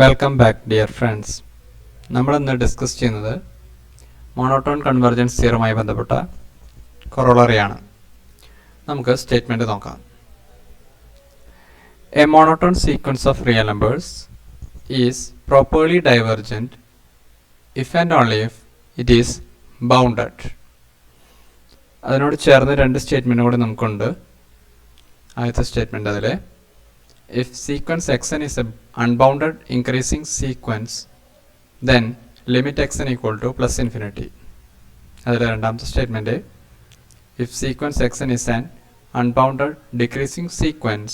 Welcome back dear friends. നമ്മളിന്ന് discuss ചെയ്യുന്നത് monotone convergence തിയറവുമായി ബന്ധപ്പെട്ട കൊറോളറിയാണ്. നമുക്ക് സ്റ്റേറ്റ്മെൻറ്റ് നോക്കാം. A monotone sequence of real numbers is properly divergent if and only if it is bounded. അതിനോട് ചേർന്ന് രണ്ട് സ്റ്റേറ്റ്മെൻറ്റും കൂടി നമുക്കുണ്ട്. ആദ്യത്തെ സ്റ്റേറ്റ്മെൻറ്റ് അതിൽ if sequence xn is a unbounded increasing sequence, then limit xn equal to plus infinity. അതിലെ രണ്ടാമത്തെ statement if sequence xn is an unbounded decreasing sequence,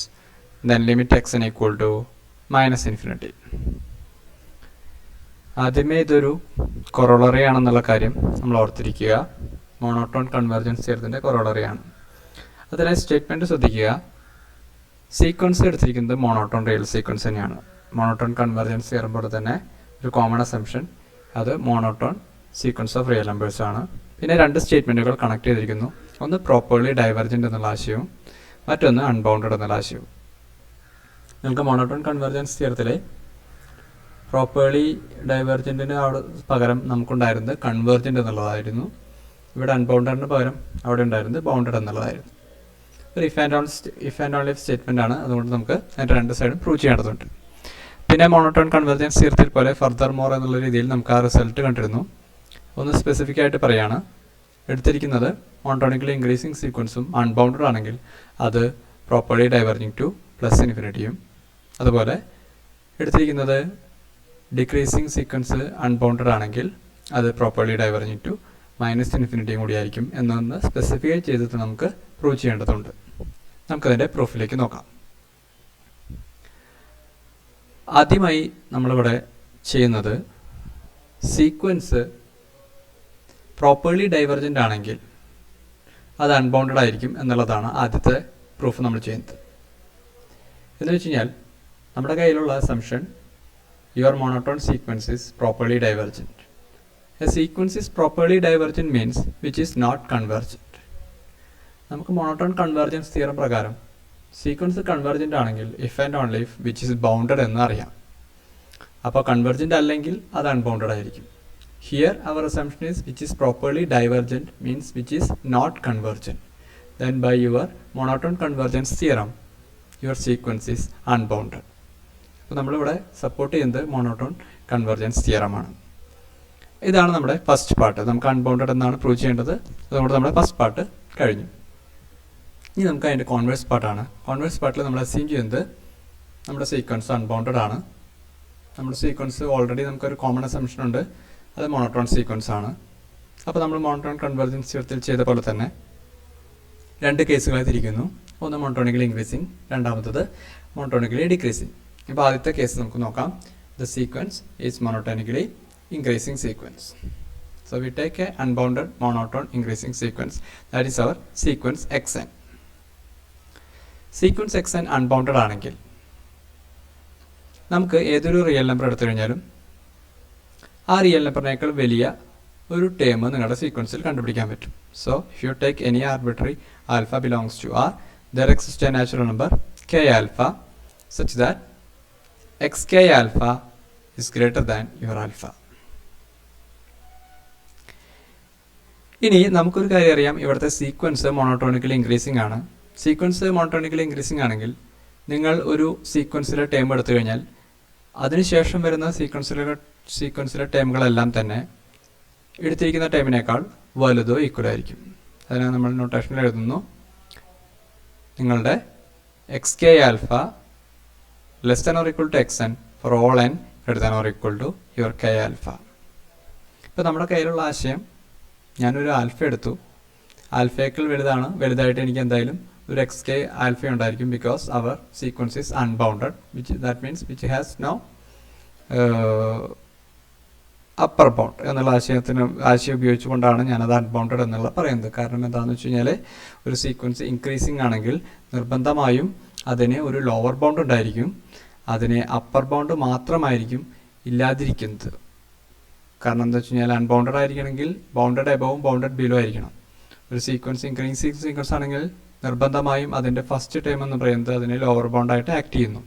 then limit xn equal to minus infinity. ആദ്യമേ ഇതൊരു corollary ആണെന്നുള്ള കാര്യം നമ്മൾ ഓർത്തിരിക്കുക. Monotone convergence തിയറത്തിൻ്റെ കൊറോളറിയാണ്. അതിലെ സ്റ്റേറ്റ്മെൻറ്റ് ശ്രദ്ധിക്കുക. സീക്വൻസ് എടുത്തിരിക്കുന്നത് മോണോട്ടോൺ റിയൽ സീക്വൻസ് തന്നെയാണ്. മോണോട്ടോൺ കൺവെർജൻസ് തിയറം പോലെ തന്നെ ഒരു കോമൺ അസംഷൻ അത് monotone sequence of real numbers ആണ്. പിന്നെ രണ്ട് സ്റ്റേറ്റ്മെൻറ്റുകൾ കണക്ട് ചെയ്തിരിക്കുന്നു. ഒന്ന് പ്രോപ്പർലി ഡൈവർജൻറ്റ് എന്നുള്ള ആശയവും മറ്റൊന്ന് അൺബൗണ്ടഡ് എന്നുള്ള ആശയവും. നിങ്ങൾക്ക് മോണോട്ടോൺ കൺവെർജൻസ് തിയറത്തിലെ പ്രോപ്പർലി ഡൈവർജൻറ്റിന് അവിടെ പകരം നമുക്കുണ്ടായിരുന്നത് കൺവെർജൻറ്റ് എന്നുള്ളതായിരുന്നു. ഇവിടെ അൺബൗണ്ടഡിന് പകരം അവിടെ ഉണ്ടായിരുന്നത് ബൗണ്ടഡ് എന്നുള്ളതായിരുന്നു. ഒരു ഇഫ് ആൻഡ് ഓൺലി സ്റ്റേറ്റ്മെൻ്റ് ആണ്. അതുകൊണ്ട് നമുക്ക് അതിൻ്റെ രണ്ട് സൈഡും പ്രൂവ് ചെയ്യേണ്ടതുണ്ട്. പിന്നെ മോണോട്ടോൺ കൺവെർജൻസ് തിയറത്തിൽ പോലെ ഫർദർ മോർ എന്നുള്ള രീതിയിൽ നമുക്ക് ആ റിസൾട്ട് കണ്ടിരുന്നു. ഒന്ന് സ്പെസിഫിക് ആയിട്ട് പറയുകയാണ്. എടുത്തിരിക്കുന്നത് മോണോട്ടോണിക്കലി ഇൻക്രീസിങ് സീക്വൻസും അൺബൗണ്ടഡ് ആണെങ്കിൽ അത് പ്രോപ്പർലി ഡൈവർജിങ് ടു പ്ലസ് ഇൻഫിനിറ്റിയും, അതുപോലെ എടുത്തിരിക്കുന്നത് ഡിക്രീസിങ് സീക്വൻസ് അൺബൗണ്ടഡ് ആണെങ്കിൽ അത് പ്രോപ്പർലി ഡൈവർജിങ് ടു മൈനസ് ഇൻഫിനിറ്റിയും കൂടിയായിരിക്കും എന്നൊന്ന് സ്പെസിഫൈ ചെയ്തിട്ട് നമുക്ക് പ്രൂവ് ചെയ്യേണ്ടതുണ്ട്. നമുക്കതിൻ്റെ പ്രൂഫിലേക്ക് നോക്കാം. ആദ്യമായി നമ്മളിവിടെ ചെയ്യുന്നത് സീക്വൻസ് പ്രോപ്പർലി ഡൈവർജൻ്റ് ആണെങ്കിൽ അത് അൺബൗണ്ടഡ് ആയിരിക്കും എന്നുള്ളതാണ് ആദ്യത്തെ പ്രൂഫ് നമ്മൾ ചെയ്യുന്നത്. എന്ന് വെച്ച് കഴിഞ്ഞാൽ നമ്മുടെ കയ്യിലുള്ള assumption your monotone sequence is properly divergent. A sequence is properly divergent means which is not convergent. നമുക്ക് മോണോട്ടോൺ കൺവെർജൻസ് തിയറം പ്രകാരം സീക്വൻസ് കൺവെർജൻ്റ് ആണെങ്കിൽ if and only if which is bounded എന്ന് അറിയാം. അപ്പോൾ കൺവെർജൻ്റ് അല്ലെങ്കിൽ അത് അൺബൗണ്ടഡ് ആയിരിക്കും. Here our assumption is which is properly divergent means which is not convergent. Then by your monotone convergence theorem your sequence is unbounded. അപ്പോൾ നമ്മളിവിടെ support ചെയ്യുന്നത് monotone convergence തിയറമാണ്. ഇതാണ് നമ്മുടെ ഫസ്റ്റ് പാർട്ട്. നമുക്ക് അൺബൗണ്ടഡ് എന്നാണ് പ്രൂവ് ചെയ്യേണ്ടത്. അതുകൊണ്ട് നമ്മുടെ ഫസ്റ്റ് പാർട്ട് കഴിഞ്ഞു. ഇനി നമുക്ക് അതിൻ്റെ കോൺവേഴ്സ് പാർട്ടാണ്. കോൺവേഴ്സ് പാർട്ടിൽ നമ്മൾ അസ്യൂം ചെയ്യുന്നത് നമ്മുടെ സീക്വൻസ് അൺബൗണ്ടഡ് ആണ്. നമ്മുടെ സീക്വൻസ് ഓൾറെഡി നമുക്കൊരു കോമൺ അസംഷൻ ഉണ്ട്, അത് മോണോട്ടോൺ സീക്വൻസ് ആണ്. അപ്പോൾ നമ്മൾ മോണോട്ടോൺ കൺവെർജൻസ് തിയറത്തിൽ ചെയ്ത പോലെ തന്നെ രണ്ട് കേസുകളായി തിരിക്കുന്നു. ഒന്ന് മോണോട്ടോണിക്കലി ഇൻക്രീസിങ്, രണ്ടാമത്തത് മോണോട്ടോണിക്കലി ഡിക്രീസിങ്. ഇപ്പോൾ ആദ്യത്തെ കേസ് നമുക്ക് നോക്കാം. The sequence is monotonically increasing sequence. So we take a unbounded monotone increasing sequence, that is our sequence xn. Sequence xn unbounded ആണെങ്കിൽ നമുക്ക് ഏതൊരു റിയൽ നമ്പർ എടുത്തു കഴിഞ്ഞാലും ആ റിയൽ നമ്പറിനേക്കാൾ വലിയ ഒരു ടേം നിങ്ങളുടെ സീക്വൻസിൽ കണ്ടുപിടിക്കാൻ പറ്റും. So if you take any arbitrary alpha belongs to R, there exists a natural number k alpha such that xk alpha is greater than your alpha. ഇനി നമുക്കൊരു കാര്യം അറിയാം. ഇവിടുത്തെ സീക്വൻസ് മോണോട്ടോണിക്കലി ഇൻക്രീസിംഗ് ആണ്. സീക്വൻസ് മോണോട്ടോണിക്കലി ഇൻക്രീസിംഗ് ആണെങ്കിൽ നിങ്ങൾ ഒരു സീക്വൻസിലെ term എടുത്തു കഴിഞ്ഞാൽ അതിനുശേഷം വരുന്ന സീക്വൻസിലെ ടേമുകളെല്ലാം തന്നെ എടുത്തിരിക്കുന്ന ടേമിനേക്കാൾ വലുതോ ഈക്വൽ ആയിരിക്കും. അതിനെ നമ്മൾ നൊട്ടേഷനിൽ എഴുതുന്നു. നിങ്ങളുടെ X K alpha less than or equal to X N for all N greater than or equal to your K alpha. ഇപ്പോൾ നമ്മുടെ കയ്യിലുള്ള ആശയം, ഞാനൊരു ആൽഫ എടുത്തു, ആൽഫയേക്കാൾ വലുതായിട്ട് എനിക്ക് എന്തായാലും ഒരു എക്സ് കെ ആൽഫ ഉണ്ടായിരിക്കും. Because our sequence is unbounded, that means which has no upper bound എന്നുള്ള ആശയം ഉപയോഗിച്ചുകൊണ്ടാണ് ഞാനത് അൺബൗണ്ടഡ് എന്നുള്ള പറയുന്നത്. കാരണം എന്താണെന്ന് വെച്ച് കഴിഞ്ഞാൽ ഒരു സീക്വൻസ് ഇൻക്രീസിങ് ആണെങ്കിൽ നിർബന്ധമായും അതിന് ഒരു ലോവർ ബൗണ്ട് ഉണ്ടായിരിക്കും, അതിന് അപ്പർ ബൗണ്ട് മാത്രമായിരിക്കും ഇല്ലാതിരിക്കുന്നത്. കാരണം എന്താ വെച്ച് കഴിഞ്ഞാൽ അൺബൗണ്ടഡ് ആയിരിക്കണമെങ്കിൽ ബൗണ്ടഡ് എബവും ബൗണ്ടഡ് ബിലോ ആയിരിക്കണം. ഒരു സീക്വൻസ് ഇൻക്രീസിങ് സീക്വൻസ് ആണെങ്കിൽ നിർബന്ധമായും അതിൻ്റെ ഫസ്റ്റ് ടേം എന്ന് പറയുന്നത് അതിന് ലോവർ ബൗണ്ടായിട്ട് ആക്ട് ചെയ്യുന്നു.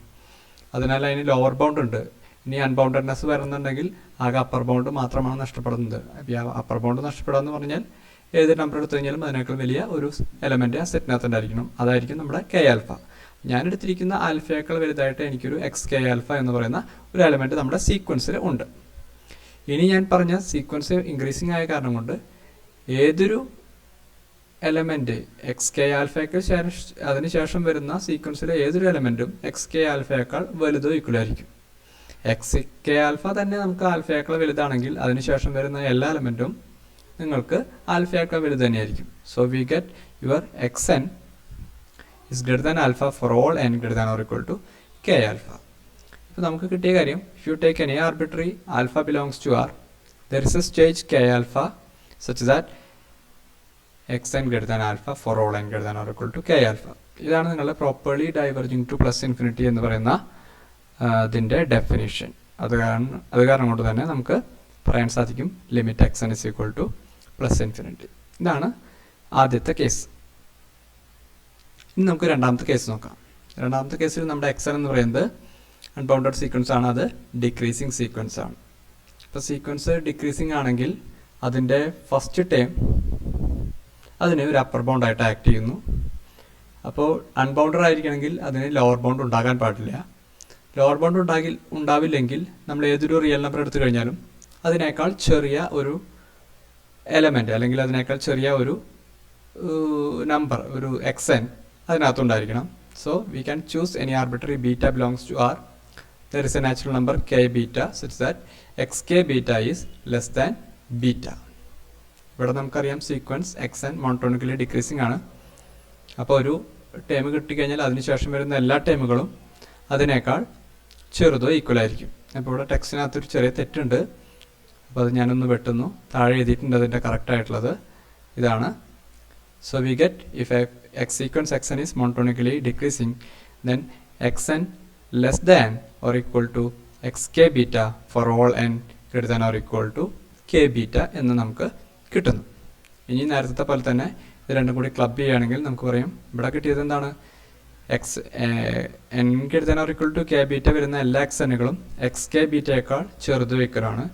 അതിനാൽ അതിന് ലോവർ ബൗണ്ട് ഉണ്ട്. ഇനി അൺബൗണ്ടഡ്നെസ് വരുന്നുണ്ടെങ്കിൽ ആകെ അപ്പർ ബൗണ്ട് മാത്രമാണ് നഷ്ടപ്പെടുന്നത്. അപ്പർ ബൗണ്ട് നഷ്ടപ്പെടുക എന്ന് പറഞ്ഞാൽ ഏത് നമ്പർ എടുത്തു കഴിഞ്ഞാലും അതിനേക്കാൾ വലിയ ഒരു എലമെൻറ്റ് ആ സെറ്റിനകത്ത് ഉണ്ടായിരിക്കണം. അതായിരിക്കും നമ്മുടെ കെ ആൽഫ. ഞാൻ എടുത്തിരിക്കുന്ന ആൽഫയേക്കാൾ വലുതായിട്ട് എനിക്കൊരു എക്സ് കെ ആൽഫ എന്ന് പറയുന്ന ഒരു എലമെൻറ്റ് നമ്മുടെ സീക്വൻസിൽ ഉണ്ട്. ഇനി ഞാൻ പറഞ്ഞ സീക്വൻസ് ഇൻക്രീസിങ് ആയ കാരണം കൊണ്ട് ഏതൊരു എലമെൻറ്റ് എക്സ് കെ ആൽഫയ്ക്ക് അതിനുശേഷം വരുന്ന സീക്വൻസിലെ ഏതൊരു എലമെൻറ്റും എക്സ് കെ ആൽഫയേക്കാൾ വലുതോ ഈക്വലായിരിക്കും. എക്സ് കെ ആൽഫ തന്നെ നമുക്ക് ആൽഫയേക്കാൾ വലുതാണെങ്കിൽ അതിനുശേഷം വരുന്ന എല്ലാ എലമെൻറ്റും നിങ്ങൾക്ക് ആൽഫയേക്കാൾ വലുത് തന്നെയായിരിക്കും. So we get your X N is greater than alpha for all n greater than or equal to k alpha. ഇപ്പോൾ നമുക്ക് കിട്ടിയ കാര്യം, if you take any arbitrary alpha belongs to R, there is a stage k alpha such that xn greater than alpha for all n greater than or equal to k alpha. ഇതാണ് നിങ്ങളുടെ properly ഡൈവർജിങ് two plus infinity എന്ന് പറയുന്ന അതിൻ്റെ definition. അത് കാരണം കൊണ്ട് തന്നെ നമുക്ക് പറയാൻ സാധിക്കും limit X N is equal two plus infinity. ഇതാണ് ആദ്യത്തെ കേസ്. ഇനി നമുക്ക് രണ്ടാമത്തെ കേസ് നോക്കാം. രണ്ടാമത്തെ കേസിൽ നമ്മുടെ എക്സ് എൻ എന്ന് പറയുന്നത് അൺബൗണ്ടഡ് സീക്വൻസ് ആണ്, അത് ഡിക്രീസിങ് സീക്വൻസ് ആണ്. ഇപ്പോൾ സീക്വൻസ് ഡിക്രീസിങ് ആണെങ്കിൽ അതിൻ്റെ ഫസ്റ്റ് ടേം അതിന് ഒരു അപ്പർ ബൗണ്ടായിട്ട് ആക്ട് ചെയ്യുന്നു. അപ്പോൾ അൺബൗണ്ടഡ് ആയിരിക്കണമെങ്കിൽ അതിന് ലോവർ ബൗണ്ട് ഉണ്ടാകാൻ പാടില്ല. ലോവർ ബൗണ്ട് ഉണ്ടാവില്ലെങ്കിൽ നമ്മൾ ഏതൊരു റിയൽ നമ്പർ എടുത്തു കഴിഞ്ഞാലും അതിനേക്കാൾ ചെറിയ ഒരു എലമെൻറ്റ് അല്ലെങ്കിൽ അതിനേക്കാൾ ചെറിയ ഒരു നമ്പർ, ഒരു എക്സ് എൻ അതിനകത്തുണ്ടായിരിക്കണം. So we can choose any arbitrary beta belongs to R. There is a natural number K beta such that X K beta is less than beta. ഇവിടെ നമുക്കറിയാം sequence X N monotonically decreasing ആണ്. അപ്പോൾ ഒരു term കിട്ടിക്കഴിഞ്ഞാൽ അതിനുശേഷം വരുന്ന എല്ലാ ടേമുകളും അതിനേക്കാൾ ചെറുതോ ഈക്വൽ ആയിരിക്കും. അപ്പോൾ ഇവിടെ ടെക്സ്റ്റിനകത്തൊരു ചെറിയ തെറ്റുണ്ട്, അപ്പോൾ അത് ഞാനൊന്ന് വെട്ടുന്നു. താഴെ എഴുതിയിട്ടുണ്ട് അതിൻ്റെ കറക്റ്റായിട്ടുള്ളത് ഇതാണ്. So we get if x sequence xn is monotonically decreasing, then xn less than or equal to xk beta for all n greater than or equal to k beta എന്ന് നമുക്ക് കിട്ടുന്നു. ഇനി നേരത്തെ പോലെ തന്നെ ഇത് രണ്ടും കൂടി ക്ലബ് ചെയ്യുകയാണെങ്കിൽ നമുക്ക് പറയും ഇവിടെ കിട്ടിയത് എന്താണ്, X N greater than or equal to k beta വരുന്ന എല്ലാ xnകളും xk ബീറ്റയേക്കാൾ ചെറുത് വയ്ക്കലാണ്.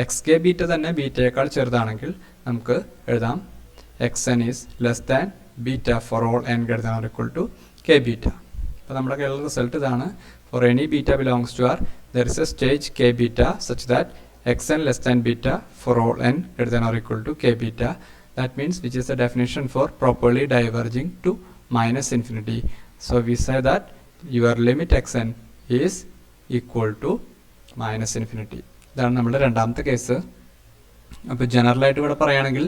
xk ബീറ്റ തന്നെ ബീറ്റയേക്കാൾ ചെറുതാണെങ്കിൽ നമുക്ക് എഴുതാം xn is less than beta for all n greater than or equal to k beta. അപ്പോൾ നമ്മുടെ കയ്യിലുള്ള റിസൾട്ട് ഇതാണ്. For any beta belongs to R, there is a stage k beta such that xn less than beta for all n greater than or equal to k beta. That means which is the definition for properly diverging to minus infinity. So we say that your limit xn is equal to minus infinity. ഇതാണ് നമ്മുടെ രണ്ടാമത്തെ case. അപ്പോൾ ജനറലായിട്ട് ഇവിടെ പറയുകയാണെങ്കിൽ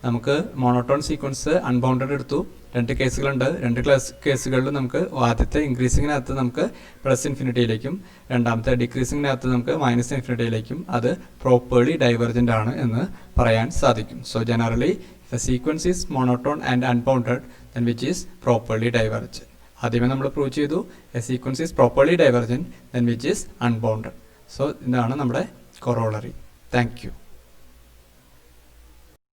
നമുക്ക് monotone sequence unbounded എടുത്തു. രണ്ട് കേസുകളുണ്ട്. രണ്ട് കേസുകളിലും നമുക്ക് ആദ്യത്തെ ഇൻക്രീസിങ്ങിനകത്ത് നമുക്ക് പ്ലസ് ഇൻഫിനിറ്റിയിലേക്കും രണ്ടാമത്തെ ഡിക്രീസിങ്ങിനകത്ത് നമുക്ക് മൈനസ് ഇൻഫിനിറ്റിയിലേക്കും അത് പ്രോപ്പർലി ഡൈവർജൻ്റ് ആണ് എന്ന് പറയാൻ സാധിക്കും. So generally the sequence is monotone and unbounded then which is properly divergent. ആദ്യമേ നമ്മൾ പ്രൂവ് ചെയ്തു a sequence is properly divergent then which is unbounded. So ഇതാണ് നമ്മുടെ കൊറോളറി. Thank you.